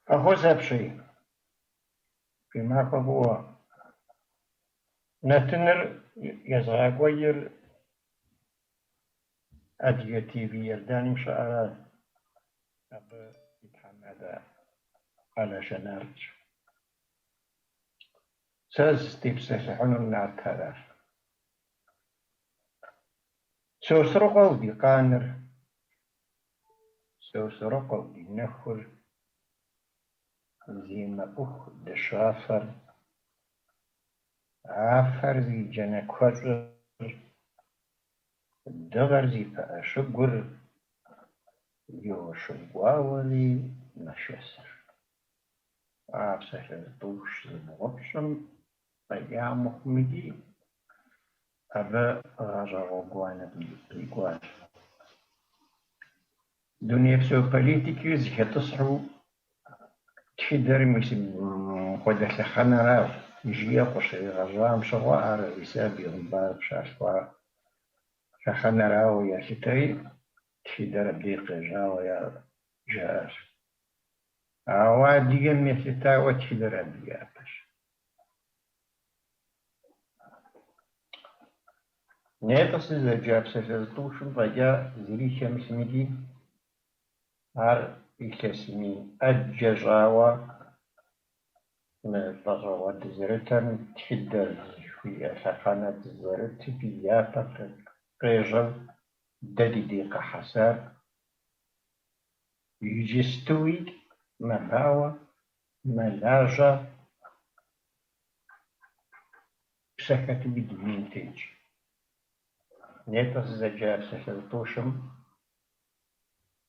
Кулъутурэ пшыхь примахуэ фӀыуэ нэтыныр езгъэкӀуейр Адыгэ ТВ Ерданим щыӀэращ, абы и тхьэмадэ къалэшэнарщ. Сэ здепсэлъыхьынур нартэращ. Сосрыкъуэу ди къаныр, сосрыкъуэу ди нэхур, зимыӀуху дыщафэр, афэр зи джанэ куэщӀыр, дыгъэр зи пыӀэ щыгур, йошыгуауэри мэшэсыр. А псалъэ-тӀущ зымыгъупщӀым къеӀа мыхъумэкӀи, абы гъащӀэ гъуэгуанэ къикӀуащ. Дунейпсо политикэр зыхэтӀысхьу тхыдэрым хуэдэ лъэхъэнэращ. Жиӏэ къыщригъэщӏам щыгъуэ ар и сабий хъумпӏар пщалъхуа лъэхъэнэрауэ ялъытэри, тхыдэр абдей къежьауэ жаӏащ. Ауэ адыгэм елъытауэ тхыдэр абы япэщ. Нетӏэ сызэджа псалъэ-тӏущым фӏэкӏа зыри хемылъымыкӏи, ар илъэсми ӏэджэ щӏауэ мы лӏэщӏыгъуэ дызэрытэм тхыдэр жыхуиӏэ лъэхъэнэ дызэрытым япэ къежьэу дэ ди дей къэхьэсар иджыстуи мэлауэ, мэлажьэ псэхэтми дунейм тетщ. Нетӏэ сызэджа псалъэ-тӏущым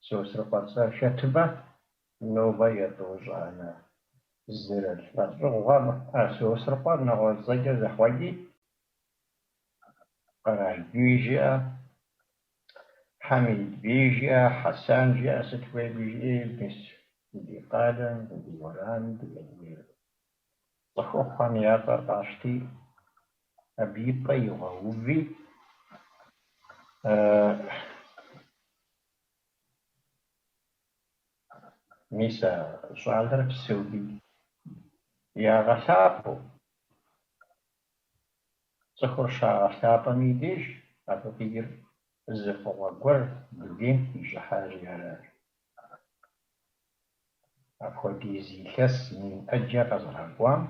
Сосрыкъуэ хэтмэ, нобэ етӏощӏанэ зырэ лӏэщӏыгъуэм Сосрыкъуэ нэгъуэщӏэкӏэ зэхъуэкӏи, Къэрал бей жиӏэ, Хьэмид бей жиӏэ, Хьэсэн жиӏэ, сыт хуэдэу жиӏи, мис ди къалэм, ди уэрамым, ди цӏыхухъуэм я цӏэр къащти, абы и пӏэ игъэуви, мис а щӏалэр псоми ягъэлъапӏэу, цӏыхур щагъэлъапӏэм и деж абы къикӏыр зы фӏыгъуэ гуэр дунейм ищӏыхьари аращ. Апхуэдиз илъэс мин ӏэджэ къэзгъэкӏуам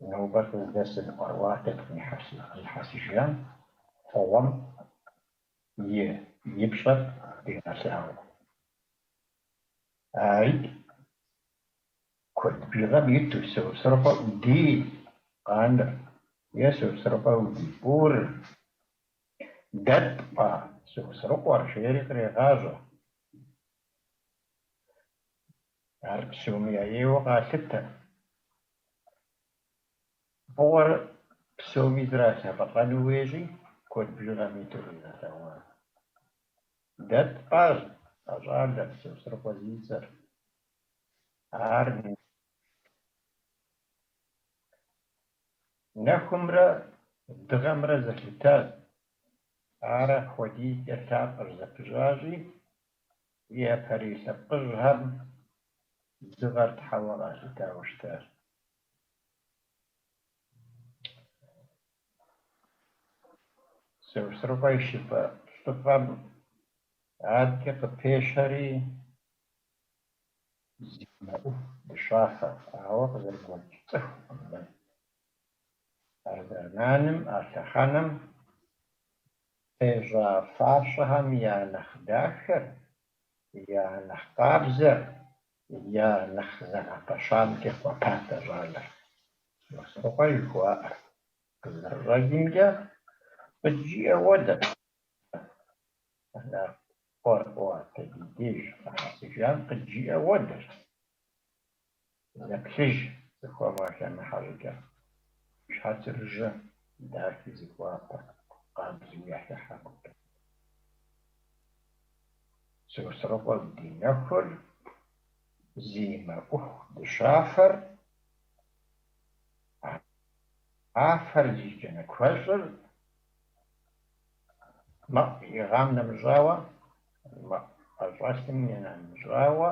нобэ къыздэсым ӏуэрыӏуатэкъым ихьэсыжам фӏыгъуэм и пщӏэр къигъэлъагъуэ. Ари куэд бжыгъэм иту Сосрыкъуэ ӏудий къаныр е Сосрыкъуэ ӏудий ɓурыр, дэт пӏа Сосрыкъуэр жери кърегъащӏэ. Ар псоми еуэ къалъытэ. Фӏыуэр псоми зралъэпӏэлӏэну хуейщи, куэд бжыгъэм иту къигъэлъэгъуащ. Дэт пӏа а щӏалэр Сосрыкъуэ зи цӏэр. Ар нэхумрэ дыгъэмрэ зэлъытащ. Ар апхуэдизкӏэ лъапӏэр зэпыщӏащи, и япэрей лъэпкъыжьхэм дыгъэр тхьэуэ къалъытауэ щытащ. Сосрыкъуэ и шыпэ лӏыфӏэм адкӏэ къыпещэри зимыӏуху дыщафэ, ауэ къызэрыгуэкӏ цӏыхукъым. А зэманым, а лъэхъэнэм къежьа фащэхэм я нэхъ дахэр, я нэхъ къабзэр, я нэхъ зэгъэпэщамкӏэ хуэпат а щӏалэр. Сосрыкъуэ жыхуаӏэр къызэрыщӏэкӏымкӏэ къыджиӏэ уэдэт. ӏуэрыӏуатэ ди деж къыхьэсыжам къыджиӏэ уэдэт. Зэплъыж зыхуэфӏа лъэмыхьэ щӏыкӏэ. Щхьэцыр жьы, дахи зыхуапэ, къабзэу ехьыхьэ. Сосрыкъуэ ди нэхур, зимыӏуху дыщафэр, афэр зи джанэ куэщӏыр, игъам нэмыщӏауэ, ӏэщӏэлъым нэмыщӏауэ,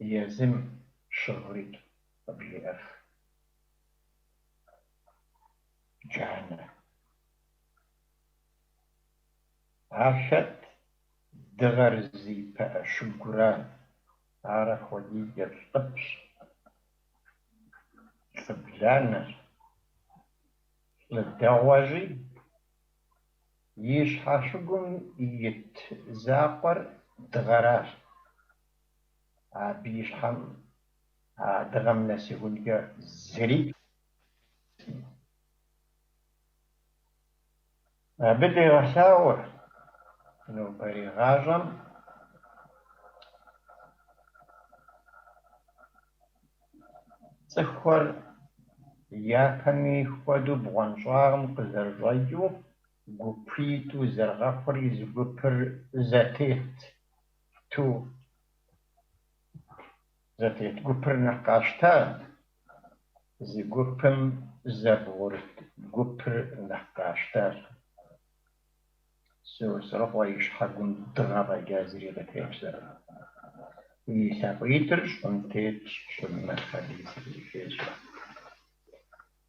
يزم شغريت قبل أف جانا عاشت دغرزي بأشقران عارف ودي يرطبش فبلانا للدواجي يشحشقم يتزاقر دغراش بيشحم دغم نسيهونك زري بدي غساور انو بري غاجم صخور ياكمي خودو بغنشارم قزرجايو قوبريتو زرغفري زقوبر زاتيت تو زاتيت قوبر نقاشتا زقوبم زبورت قوبر نقاشتا سو صرفوا يشحقون دغابا جازري غتيبسر يساقيترش انتيتش شمخلي سيكيشا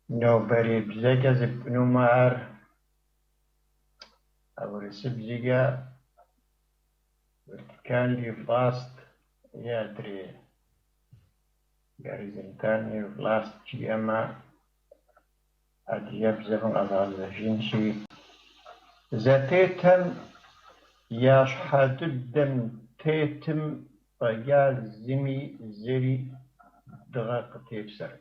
نوبري بزاجة زبنو مار أو رسبزيجا كان لي فلاست يادري غاريزنتاني فلاست جيما أدياب زبن أضال جنسي زاتيتم يشحد الدم تيتم طيال زمي زري دغاق تيبسر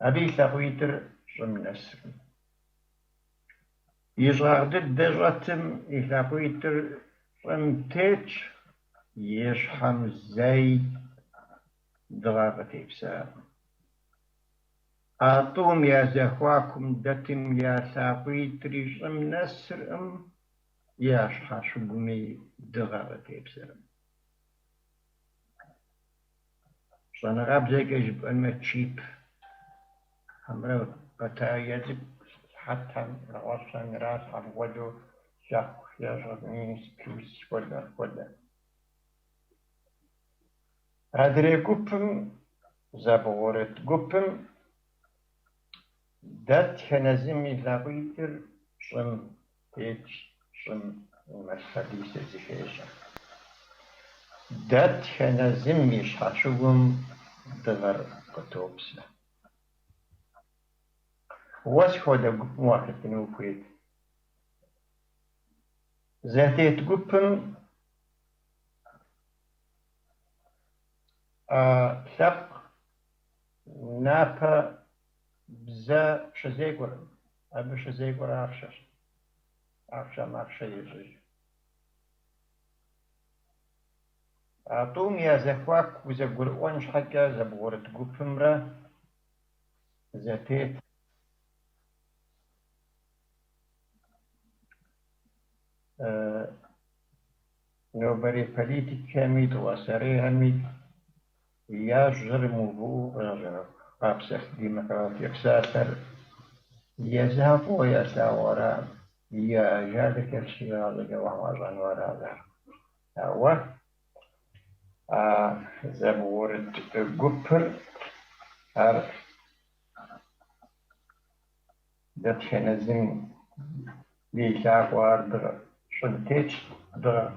أبي ثقويتر شمنسر يشغد الدجاتم إثقويتر شمتيتش يشحم زي دغاق تيبسر أعطوم يا زخواكم دتم يا ثقويتر شمنسر يا شحشقمي دغاق تيبسر صنغاب زي كجب أنما تشيب همرا قطع يجب حتى رأسا راس عبودو شاق يجب نيس كيس ولا أدري قبم زبورت قبم دات خنزمي لغيتر شم تيج شم مرسليس زفيشا دات خنزمي شاشوهم دغر قطوبسا واسخودا واحد نوكويت زاتيت قبم ثق نابا بزا شزيقور أبو شزيقور عفشا مافشا يجي أعطوم يا زخواك وزا قرؤونش حقا زبغورت قبمرا زاتيت نوبري بوليتيك هميد وسري هميد يا جرمو قابسخ ديمقراطية ساسر يزهفو يا ساورا يا جالك الشيال وهو جنورا هو زبورت قبر دتشنزم ليشاقوار شنتيش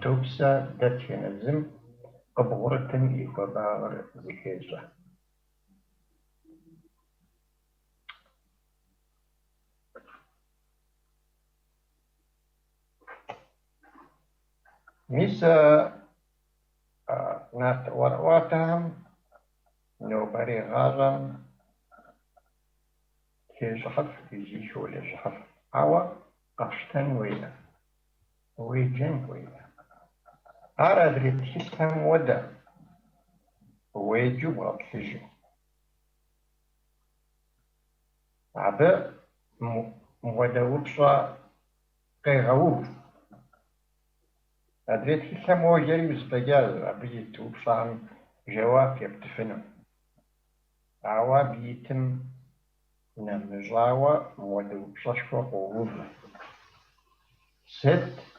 توبسا دتشنزم قبورتن يقبار زكيجا ميسا نات ورواتهم نوبري غازم كيجحف يجي شول يجحف عوا قشتن ويلا ويجن ويلا أرادري تحسهم ودا ويجو وابتجو عبا ودا وبشا قيغوب أدري تحسهم وجري بسبجال عبي توبشا جواب يبتفنو عوا بيتم نمجاوة ودا وبشا شكو قووب ست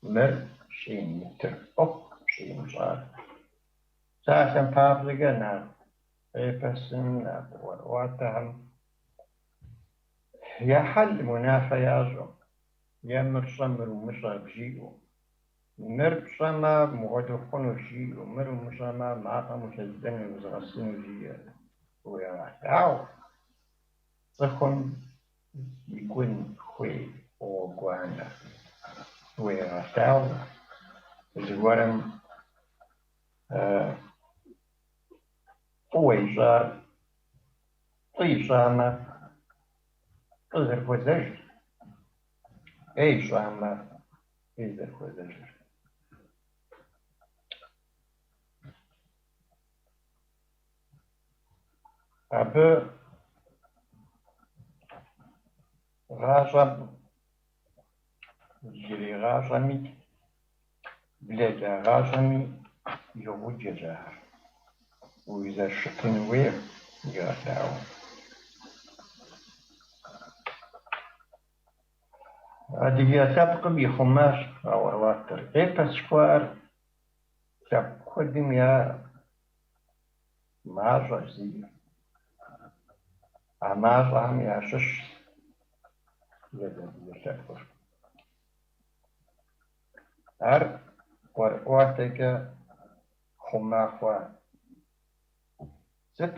مر شين متر شين صار ساسم فابريقنا بسن واتهم يا حل منافع يازو يا مرسمر ومصر بجيو مر بسما مغدوخون جيو مر مسما معقا متزدن وزغسن جيو ويا عاو تخون يكون خوي وقوانا ويا عاو زوارم ويجار طيشاما قذر وزجر اي شاما قذر وزجر أبو غاشم جري غاشمي بلاد غاشمي يوجد جزاهر وإذا شكن وير يغتاو هذه سابق بيخماش أو واتر إيه شكوار ساب خدم يا ماجا زي ماجا هم يعشش يسافر هر واتك خماخوا ست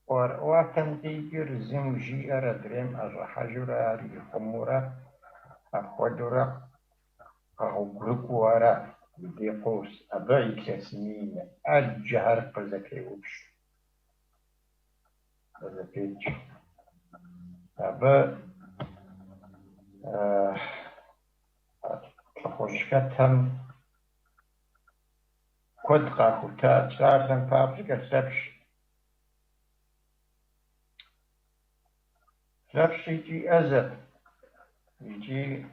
واتم ديجر زمجي أردريم أجا حجر أري خمورة أخدرة أو غرقوارة بديقوس أبعي كسنين الجهر قزكي وبش قزكيج أبا تخشكتهم كد قاكوتا سارتن فابريكا سبش يجي أزل يجي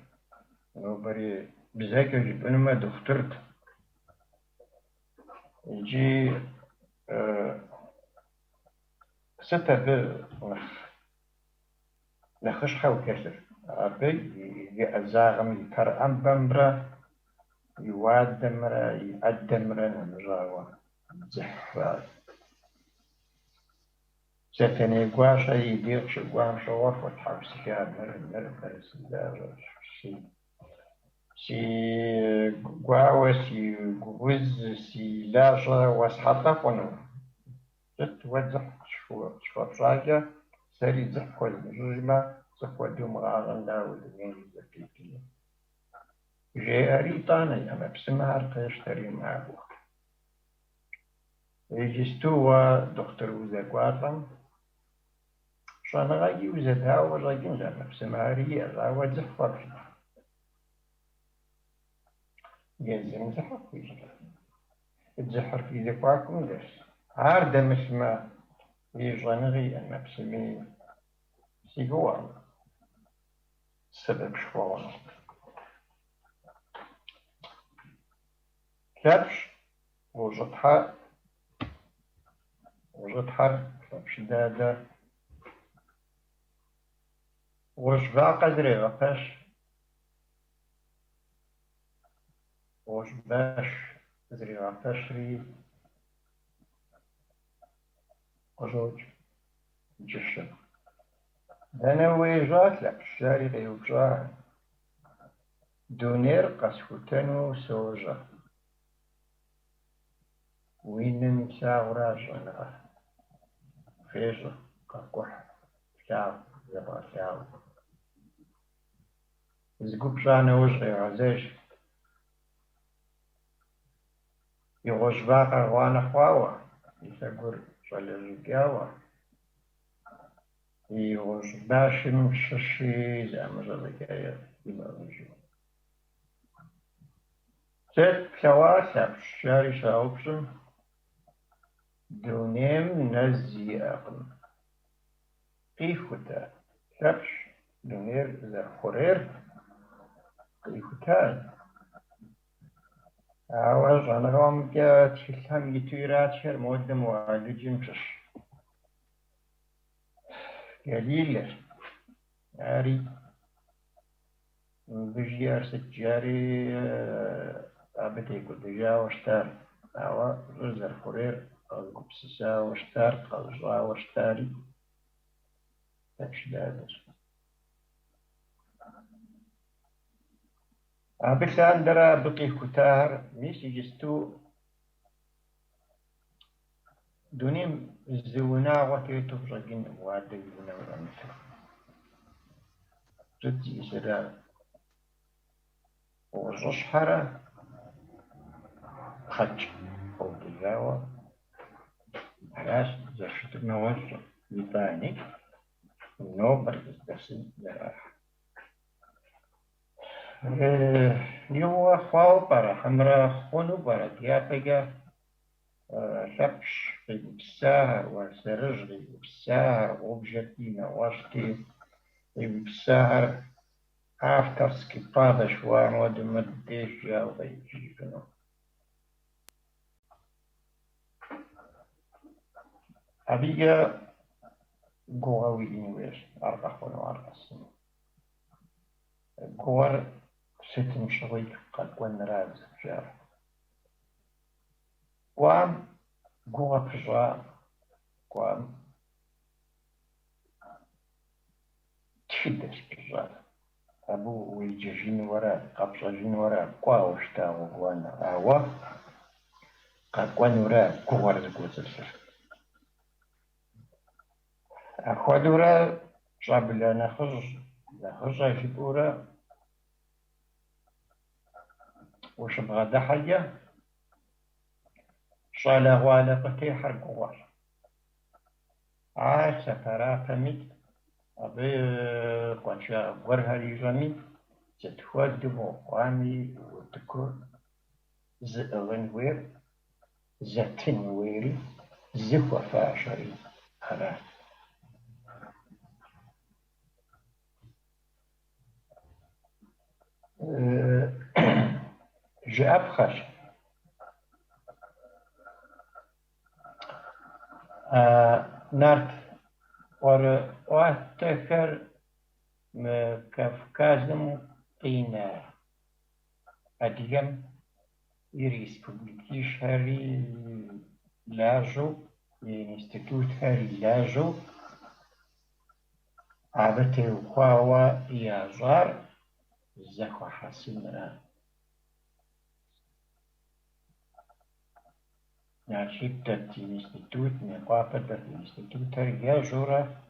نوبري بزاك يجيبون ما دكتورت يجي ستة نخش حاو كسر أبي يأزاغم يكر أمبمرا يوادمرا يقدمرا نمجاوة زحرا ستني قواشا يدير شقوام شوف وتحبسكا مر سي قواوة سي قوز سي لاجا واسحطفنو ست وزح شفاجة سري زحكو المجرمة زحكو دوم غاغندا ودمين زكيكي جي أريطاني أما بسمار تشتري معه يجستوا دكتور وزاقواطم شان غاقي وزدها وراقين زعما بسمارية غاوة زحفر يلزم زحف فيه تزحر في ذكواكم درس عارد مسمى يجنغي أما بسمين سيقوام سبب شفوان كبش وجدها كبش دادا وجبا قدري غفاش وجباش قدري غفاش ري وزوج جشن دانا ويجات لك شاري غيوجا دونير قسفتنو سوجا وين نساء راجعنا فيجا كقح شاو زبا شاو زقوب شانا وجهي عزيز يغش باقا غوانا خواوا يساقر شالجيكاوا يغش باشم ششي زعما جالكايا ديما نجيو ست كواسب شاري شاوبشم دونيم نزي أقم قيفتا كبش دونير ذا خورير قيفتان عاوز أنا غام جات شلهم يتويرات شر مودم وعلو جمشش قليل عاري بجيار ستجاري أبتي كنت جا واشتار أو رزر خرير أو قبسسا واشتار قلجا واشتاري تشدادر أبسان درا بقي كتار ميسي جستو دونيم الزونا وتيتو رجين وادي ونورانتو جدي إسرا ورجش حرا خج أو دجاوة علاش زرشتو نوز لطاني نو برز دسن دراح يو خواو برا حمرا خونو برا ديابجا لبش بساهر وسرج بساهر وبجتينا واشتي بساهر afterski padaš van odima dežavajući. Abiga goawi inwes arba khono arba sin. Goar sitin shawik qadwan raz jar. Wam goa pja wam tchides pja. أبو ويجين وراء قبضين وراء قاوشتا وقوانا أوا قاقوان وراء كوار زكوزر أخواد وراء شعب لا نخرج جبورا وش بغدا حاجة شالا غوالا قتي حرق غوار سفرا فميت أبي قنشا غورها يجامي تتواد دمو قامي وتكر زغن وير زتن ويري زخوة فاشري هلا جاب خش نارت وأتذكر كافكازم قينا أديم يريسبوبليكيش هاري لاجو ينستيتوت هاري لاجو عبتي وخاوة يازار زخوة حسنا ناشيبتت ينستيتوت نقافة ينستيتوت هاري ياجورة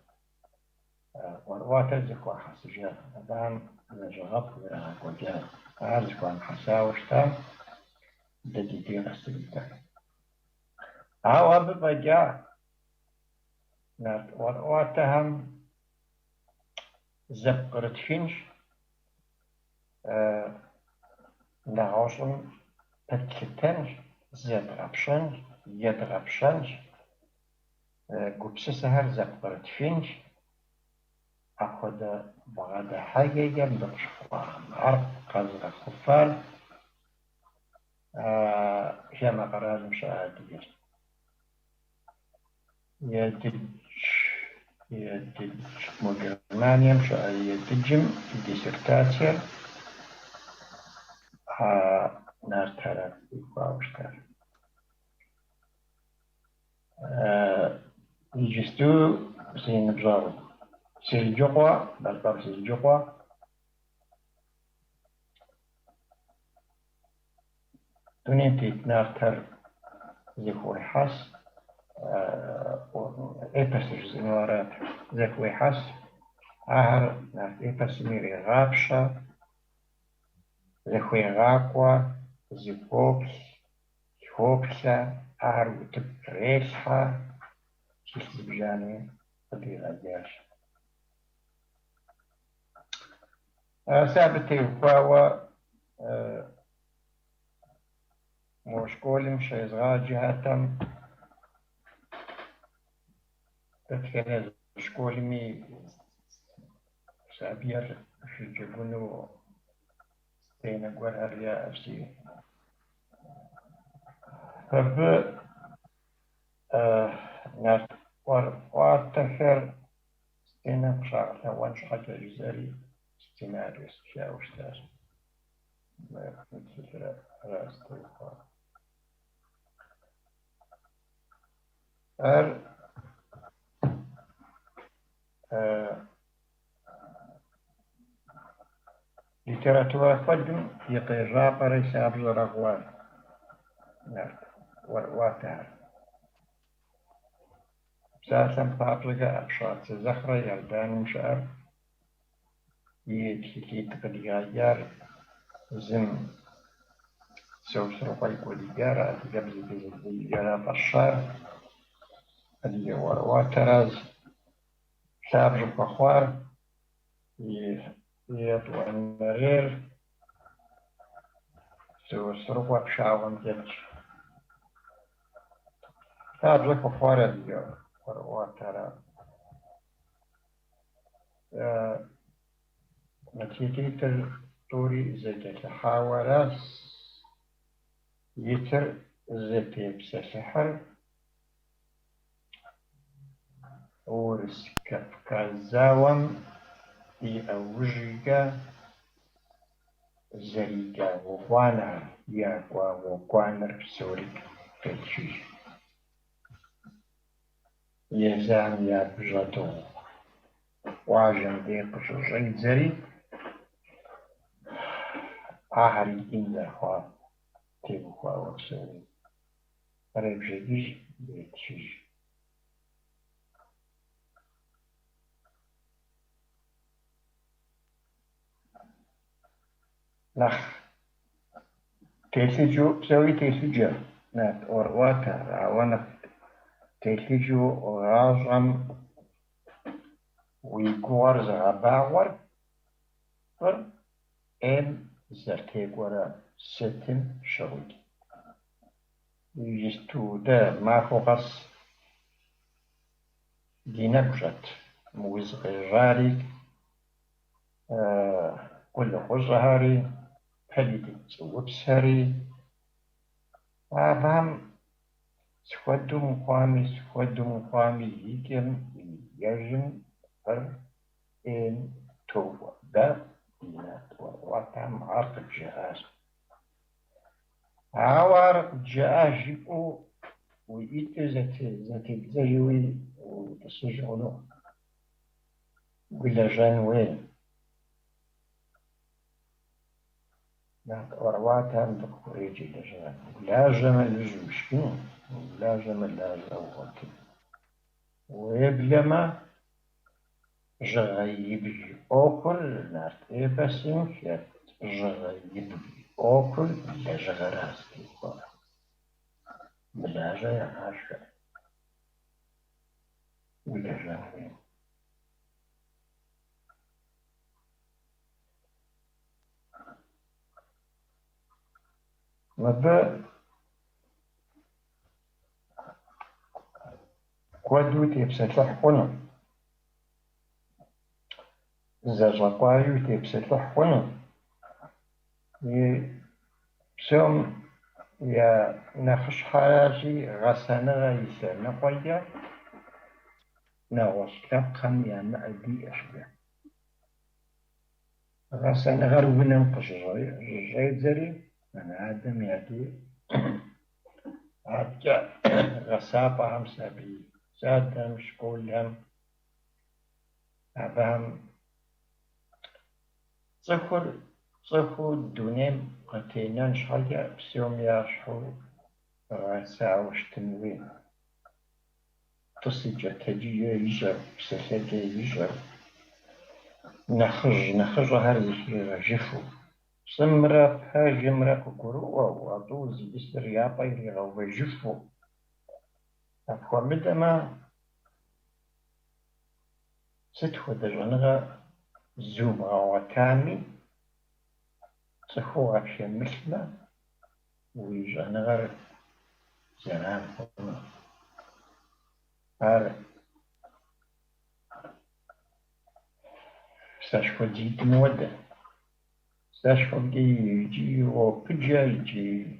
ورواتر زخوة حسجان أدام نجغب وراها كوجان عارزكوان حساوشتا دديدي غسلتا عاوة ببجا ورواتهم زبقرت فينش نغوصن بتكتنش زبغبشنش يدغبشنش قبس سهر زبقرت فينش أخذ بعد حاجة جنب شخوان عرق قزغ خفال جمع قرار مشاهدية يدج مجرمانيا مشاهدية يدجم ديسرتاتيا نار تارات بيقاوشتار يجستو سين بجارو سيجوقوا بالباب سيجوقوا تونيتي نارتر زيكوي حس إبس زنورات زيكوي حس أهر نارت إبس ميري غابشة زيكوي غاقوا زيكوبس يخوبسة أهر وتب ريسحة شيس بجاني قديغة جاش ثابتي وقاوة موشكولم شيزغا جهاتم تتكلم شكولمي سابير في جبونو ستينا قوارها أفسي فب نار واتخر ستينا بشعر وانش حاجة جزاري سيناريوس شاوشتاش ما مثل راستوها ليتراتورة قدم يقرا بريس أبز رغوان واتار ساسا بابلغا أبشات زخرة يردان مشعر يتكي تقديار زم سوسر قيقو ديارة أتقبز ديارة بشار أدي واتراز سابر بخوار يطوى المغير سوسر بشاوان جلش سابر بخوار أدي واتراز نتيجة الطوري زيت الحاوراس يتر زيت بسحر ورس كفكازاوم يأوجيكا زريكا وقوانا ياكوا وقوانا بسوريك تلشيش يزام يابجاتو واجم ديقش الجيد زري آهري إلا خواه تيبو خواه وكسوري ريب جديش بيتشيش نخ تيسجو بسوي تيسجو نات أورواتا راوانا تيسجو غازم ويقور زغباور ور ام زرتيقورا ستن شوي يجستو دا ما فوقس دينا بجت موزق جاري كل خزهاري حليتي تسوبساري أفهم سخدو مقامي هيكم يجن فر إن توفى دا دينات وطعم عرق الجهاز عوارق الجهاز يبقوا ويأتوا ذاتي بزيوي وتسجعونه ولا جانوين ورواتها بقريجي لجان لا جمل لجوشكين لا جمل لا جوغتي ويبلما جغيبي أوكل نارت إيباسين كيات جغيبي أوكل لا جغراسكي بلا جايا عاشا ولا جانوين مبا كوادو تيبسطلحونا زاجاقوايو تيبسطلحونا بسوم يا نخش حاجي غسانا غايسا نقويا نغوش لبقم يا مأدي أشبه غسانا غروبنا نقش جايد زري أنا عادم يعطي عادك غسابة هم سابي زادهم شكولهم أبهم صخر دونيم قتينان شحاليا بسيوم ياشحو غسا وشتنوين تصيجة تجيه يجر بسسجة يجر نخج هذه جفو سمرة بحاجة مرة كوكوروا وعطوزي بسريابا يغاو جفو أفوا مدما ستخو دجنغا زوما وكامي صخو عفشا مثلا ويجنغا زنان فونا هذا ساشكو جيت مودة ساشكو جي وبجاجي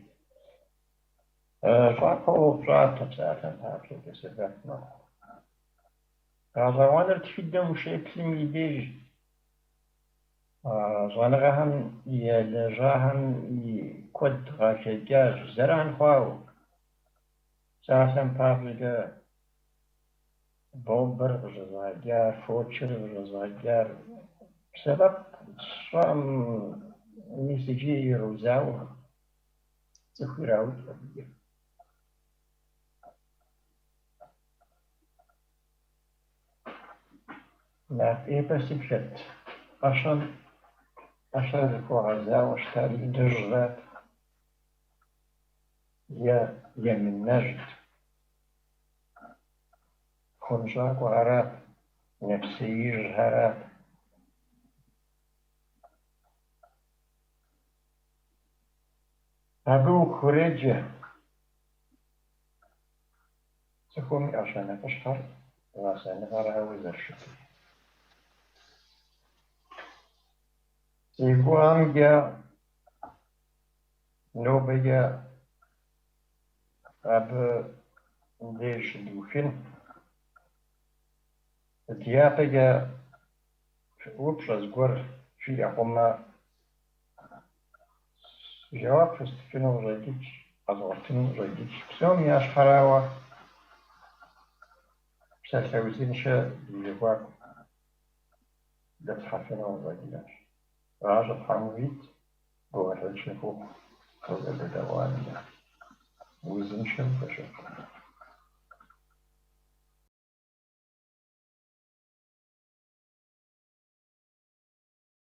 فاقو فراتا ساعة هاكي بسببنا هذا وانا تفيد مشاكل ميديج زانغهم يلجاهم يكود غاشجاج زرعن خواو ساسم بابلجا بوبر غزاجار فوتشر غزاجار بسبب صام نسيجي روزاو تخيراو لا في بس بشت عشان الكوغزاو اشتري درجات يا من نجد خنجاك وعرات نفسي جهرات أبو خريجة تكون عشان تشهر وعشان نفرها وزرشت يقوم جا نوبيا أب ديش دوشن ديابيا وبشز قر في أقوم جواب فستكنو ريديش أزورتنو ريديش بسوم ياش حراوة بسالساوزين شا يجواك دفتحفنو ريديش راجل حمويت بورد شفوق قبل دوانيا وزن شم بشكل